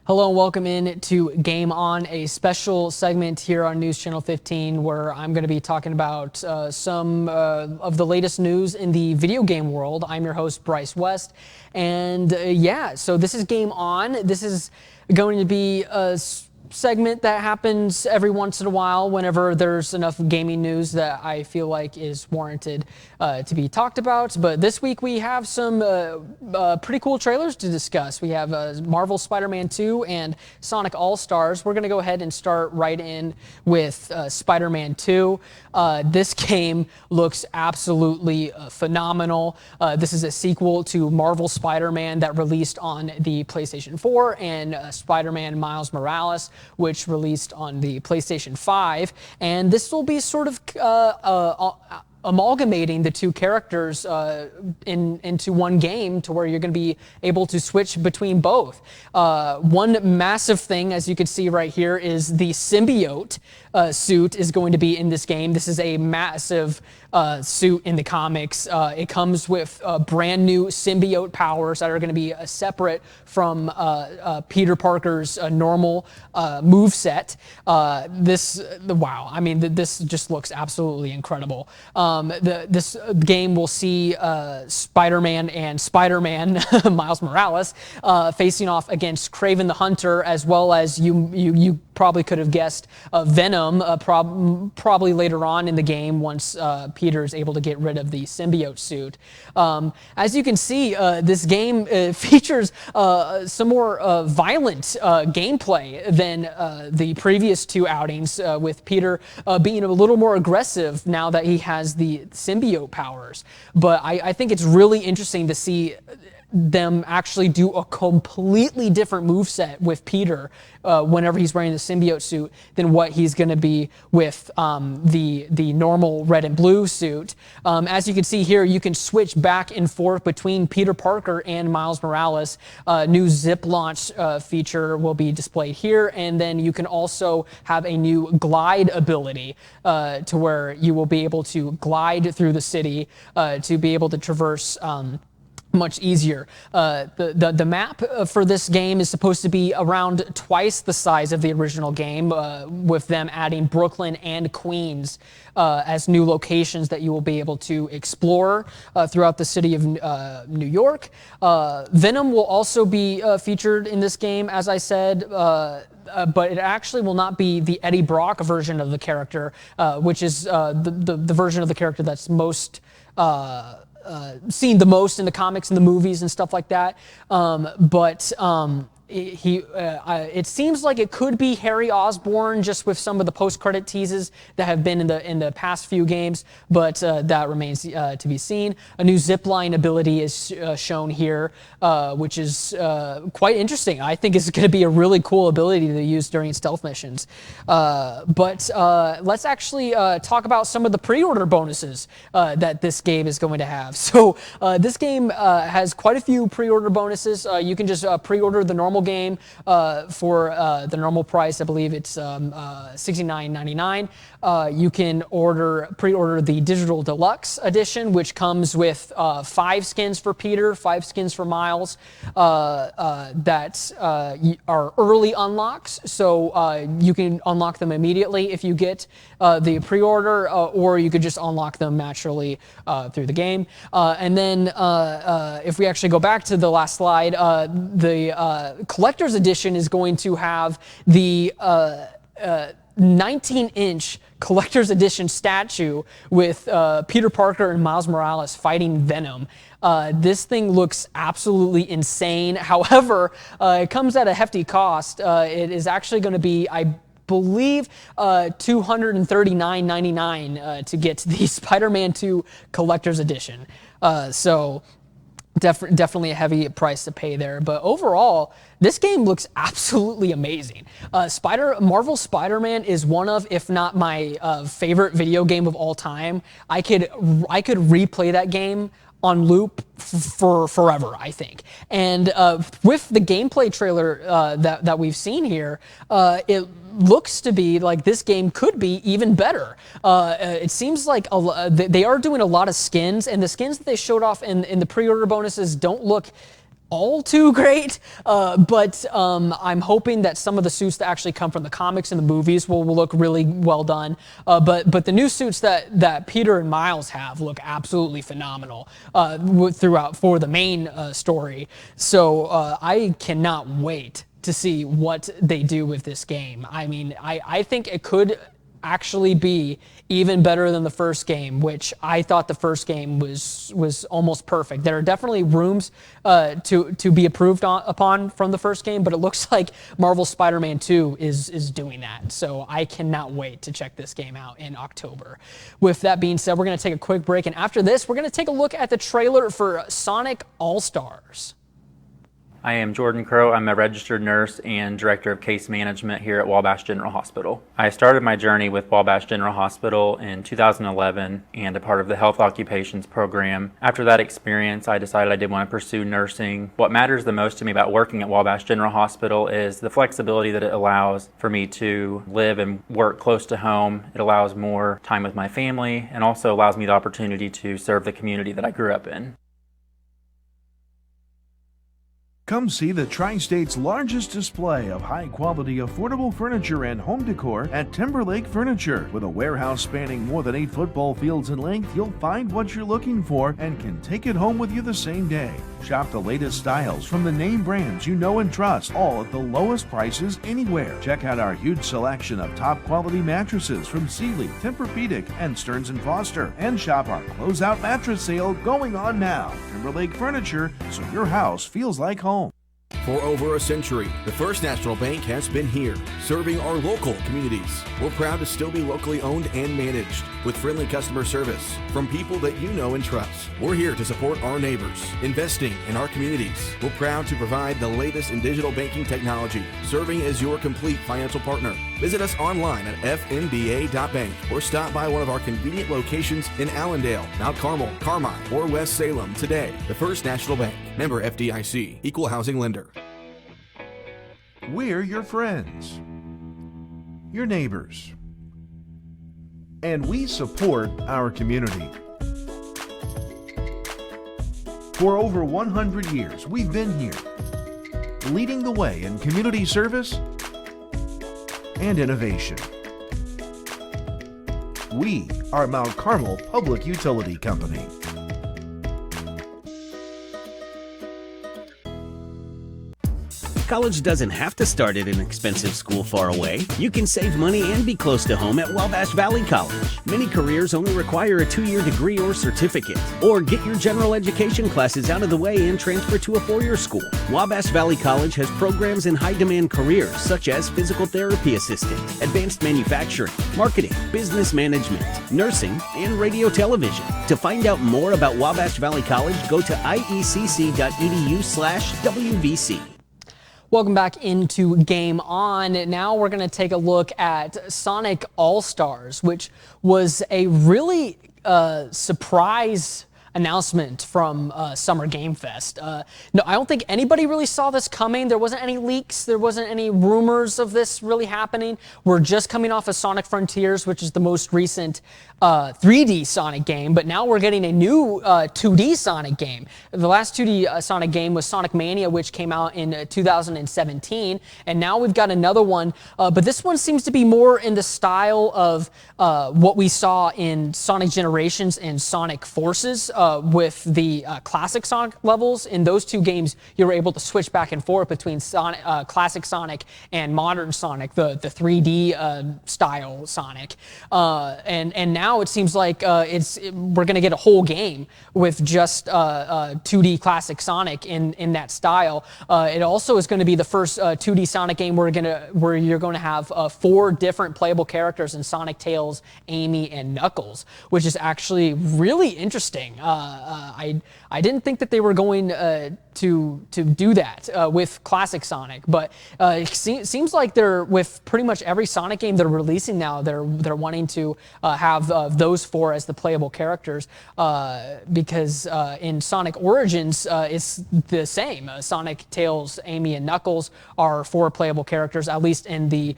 Hello and welcome in to Game On, a special segment here on News Channel 15 where I'm going to be talking about some of the latest news in the video game world. I'm your host, Bryce West. And so this is Game On. This is going to be a segment that happens every once in a while whenever there's enough gaming news that I feel like is warranted to be talked about. But this week we have some pretty cool trailers to discuss. We have Marvel Spider-Man 2 and Sonic Allstars. We're going to go ahead and start right in with Spider-Man 2. This game looks absolutely phenomenal. This is a sequel to Marvel Spider-Man that released on the PlayStation 4 and Spider-Man Miles Morales, which released on the PlayStation 5. And this will be sort of amalgamating the two characters into one game to where you're going to be able to switch between both. One massive thing, as you can see right here, is the symbiote suit is going to be in this game. This is a massive suit in the comics. It comes with brand new symbiote powers that are going to be separate from Peter Parker's normal moveset. Wow, I mean, this just looks absolutely incredible. This game will see Spider-Man and Spider-Man, Miles Morales, facing off against Kraven the Hunter, as well as you probably could have guessed Venom, probably later on in the game once Peter is able to get rid of the symbiote suit. As you can see, this game features some more violent gameplay than the previous two outings, with Peter being a little more aggressive now that he has the symbiote powers. But I think it's really interesting to see them actually do a completely different moveset with Peter whenever he's wearing the symbiote suit than what he's going to be with the normal red and blue suit. As you can see here, you can switch back and forth between Peter Parker and Miles Morales. New zip launch feature will be displayed here, and then you can also have a new glide ability to where you will be able to glide through the city to be able to traverse much easier. The map for this game is supposed to be around twice the size of the original game, with them adding Brooklyn and Queens as new locations that you will be able to explore throughout the city of New York. Venom will also be featured in this game, as I said, but it actually will not be the Eddie Brock version of the character, which is the version of the character that's most seen the most in the comics and the movies and stuff like that. It seems like it could be Harry Osborn, just with some of the post-credit teases that have been in the past few games, but that remains to be seen. A new zipline ability is shown here, which is quite interesting. I think it's going to be a really cool ability to use during stealth missions. But let's actually talk about some of the pre-order bonuses that this game is going to have. So this game has quite a few pre-order bonuses. You can just pre-order the normal game for the normal price. I believe it's $69.99. You can pre-order the Digital Deluxe Edition, which comes with 5 skins for Peter, 5 skins for Miles that are early unlocks. So you can unlock them immediately if you get the pre-order, or you could just unlock them naturally through the game. And then if we actually go back to the last slide, the Collector's Edition is going to have the 19-inch Collector's Edition statue with Peter Parker and Miles Morales fighting Venom. This thing looks absolutely insane. However, it comes at a hefty cost. It is actually going to be, I believe, $239.99 to get the Spider-Man 2 Collector's Edition. So definitely a heavy price to pay there. But overall, this game looks absolutely amazing. Marvel Spider-Man is one of, if not my favorite video game of all time. I could replay that game on loop for forever, I think. And with the gameplay trailer that we've seen here, it looks to be like this game could be even better. It seems like they are doing a lot of skins, and the skins that they showed off in the pre-order bonuses don't look all too great, but I'm hoping that some of the suits that actually come from the comics and the movies will look really well done. But the new suits that Peter and Miles have look absolutely phenomenal throughout for the main story. So I cannot wait to see what they do with this game. I mean, I think it could actually be even better than the first game, which I thought the first game was almost perfect. There are definitely rooms to be improved upon from the first game, but it looks like Marvel's Spider-Man 2 is doing that. So I cannot wait to check this game out in October. With that being said, we're going to take a quick break, and after this, we're going to take a look at the trailer for Sonic Allstars. I am Jordan Crow. I'm a registered nurse and director of case management here at Wabash General Hospital. I started my journey with Wabash General Hospital in 2011 and a part of the Health Occupations program. After that experience, I decided I did want to pursue nursing. What matters the most to me about working at Wabash General Hospital is the flexibility that it allows for me to live and work close to home. It allows more time with my family and also allows me the opportunity to serve the community that I grew up in. Come see the Tri-State's largest display of high-quality, affordable furniture and home decor at Timberlake Furniture. With a warehouse spanning more than 8 football fields in length, you'll find what you're looking for and can take it home with you the same day. Shop the latest styles from the name brands you know and trust, all at the lowest prices anywhere. Check out our huge selection of top-quality mattresses from Sealy, Tempur-Pedic, and Stearns & Foster. And shop our closeout mattress sale going on now. Timberlake Furniture, so your house feels like home. For over a century, the First National Bank has been here, serving our local communities. We're proud to still be locally owned and managed, with friendly customer service from people that you know and trust. We're here to support our neighbors, investing in our communities. We're proud to provide the latest in digital banking technology, serving as your complete financial partner. Visit us online at fnba.bank or stop by one of our convenient locations in Allendale, Mount Carmel, Carmine, or West Salem today. The First National Bank, member FDIC, equal housing lender. We're your friends, your neighbors, and we support our community. For over 100 years, we've been here, leading the way in community service and innovation. We are Mount Carmel Public Utility Company. College doesn't have to start at an expensive school far away. You can save money and be close to home at Wabash Valley College. Many careers only require a 2-year degree or certificate. Or get your general education classes out of the way and transfer to a 4-year school. Wabash Valley College has programs in high-demand careers such as physical therapy assistant, advanced manufacturing, marketing, business management, nursing, and radio television. To find out more about Wabash Valley College, go to iecc.edu/WVC. Welcome back into Game On. Now we're going to take a look at Sonic Allstars, which was a really surprise announcement from Summer Game Fest. No, I don't think anybody really saw this coming. There wasn't any leaks. There wasn't any rumors of this really happening. We're just coming off of Sonic Frontiers, which is the most recent 3D Sonic game, but now we're getting a new 2D Sonic game. The last 2D Sonic game was Sonic Mania, which came out in 2017, and now we've got another one, but this one seems to be more in the style of what we saw in Sonic Generations and Sonic Forces with the classic Sonic levels. In those two games, you were able to switch back and forth between Sonic, classic Sonic and modern Sonic, the 3D style Sonic, and now it seems like we're going to get a whole game with just 2D classic Sonic in that style. It also is going to be the first 2D Sonic game where you're going to have 4 different playable characters in Sonic, Tails, Amy, and Knuckles, which is actually really interesting. I didn't think that they were going to do that with classic Sonic, but it seems like they're, with pretty much every Sonic game they're releasing now, they're wanting to have those 4 as the playable characters, because in Sonic Origins it's the same. Sonic, Tails, Amy, and Knuckles are 4 playable characters, at least in the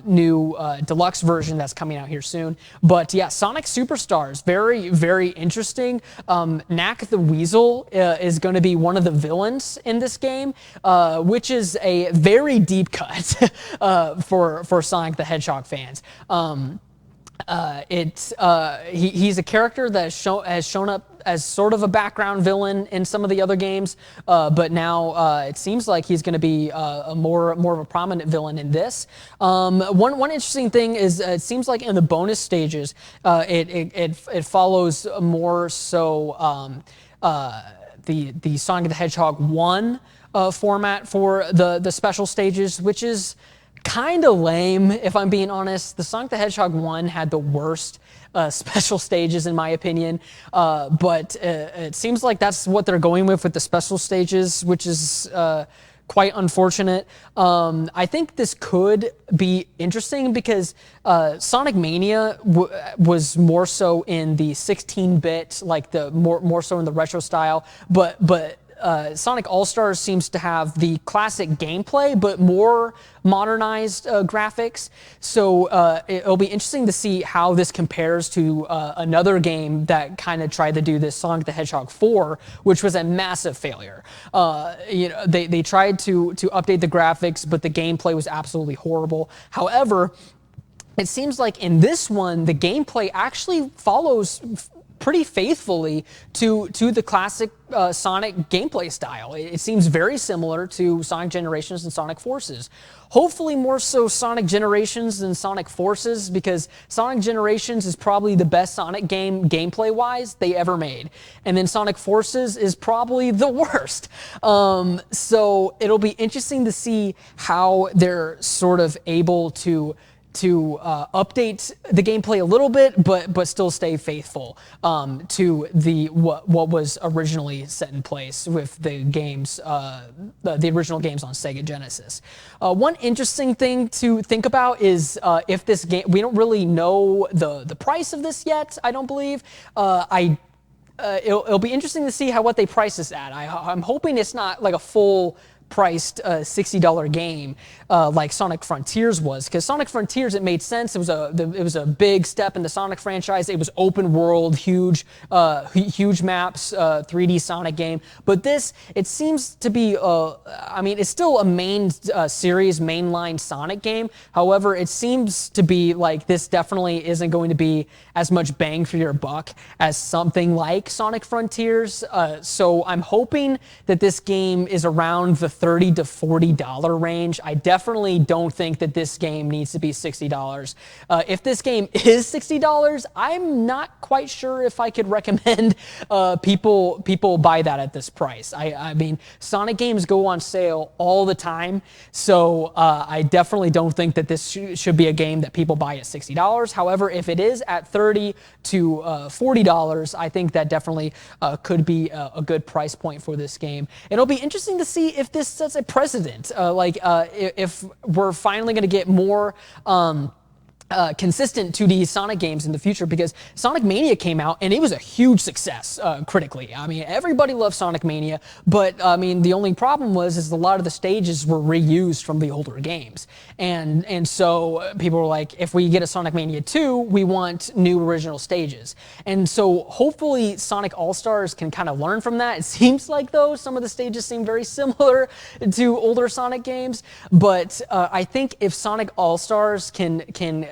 new deluxe version that's coming out here soon. But yeah, Sonic Superstars, very, very interesting. Knack the Weasel is going to be one of the villains in this game, which is a very deep cut for Sonic the Hedgehog fans. He's a character that has shown up as sort of a background villain in some of the other games, but now it seems like he's going to be more of a prominent villain in this. One interesting thing is it seems like in the bonus stages, it follows more so the Sonic the Hedgehog 1 format for the special stages, which is kind of lame, if I'm being honest. The Sonic the Hedgehog 1 had the worst special stages, in my opinion, but it seems like that's what they're going with the special stages, which is quite unfortunate. I think this could be interesting because Sonic Mania was more so in the 16-bit, like the more so in the retro style, but Sonic Allstars seems to have the classic gameplay, but more modernized graphics. So it'll be interesting to see how this compares to another game that kind of tried to do this, Sonic the Hedgehog 4, which was a massive failure. They tried to update the graphics, but the gameplay was absolutely horrible. However, it seems like in this one, the gameplay actually follows pretty faithfully to the classic Sonic gameplay style. It seems very similar to Sonic Generations and Sonic Forces. Hopefully more so Sonic Generations than Sonic Forces, because Sonic Generations is probably the best Sonic game gameplay-wise they ever made. And then Sonic Forces is probably the worst. So it'll be interesting to see how they're sort of able to update the gameplay a little bit, but still stay faithful to what was originally set in place with the games, the original games on Sega Genesis. One interesting thing to think about is if this game, we don't really know the price of this yet, I don't believe. It'll be interesting to see what they price this at. I'm hoping it's not like a full priced $60 game like Sonic Frontiers was, because Sonic Frontiers, it made sense. It was a big step in the Sonic franchise. It was open world, huge maps, 3D Sonic game. But this, it seems to be I mean, it's still a main series, mainline Sonic game. However, it seems to be like this definitely isn't going to be as much bang for your buck as something like Sonic Frontiers. So I'm hoping that this game is around the $30 to $40 range. I definitely don't think that this game needs to be $60. If this game is $60, I'm not quite sure if I could recommend people buy that at this price. I mean, Sonic games go on sale all the time, so I definitely don't think that this should be a game that people buy at $60. However, if it is at $30 to $40, I think that definitely could be a good price point for this game. It'll be interesting to see if this sets a precedent, if we're finally going to get more consistent 2D Sonic games in the future, because Sonic Mania came out and it was a huge success critically. I mean, everybody loved Sonic Mania, but I mean, the only problem is a lot of the stages were reused from the older games, and so people were like, if we get a Sonic Mania 2, we want new original stages. And so hopefully Sonic All-Stars can kind of learn from that. It seems like, though, some of the stages seem very similar to older Sonic games, but I think if Sonic All-Stars can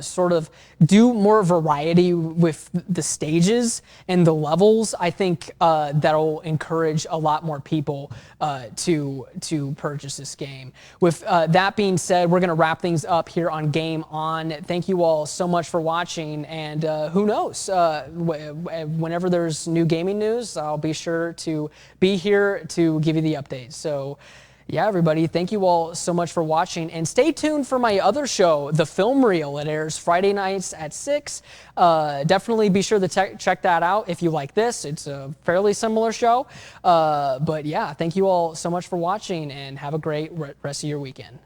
sort of do more variety with the stages and the levels, I think that'll encourage a lot more people to purchase this game. With that being said, we're going to wrap things up here on Game On. Thank you all so much for watching, and who knows, whenever there's new gaming news, I'll be sure to be here to give you the updates. So yeah, everybody, thank you all so much for watching, and stay tuned for my other show, The Film Reel. It airs Friday nights at 6. Definitely be sure to check that out if you like this. It's a fairly similar show. But yeah, thank you all so much for watching, and have a great rest of your weekend.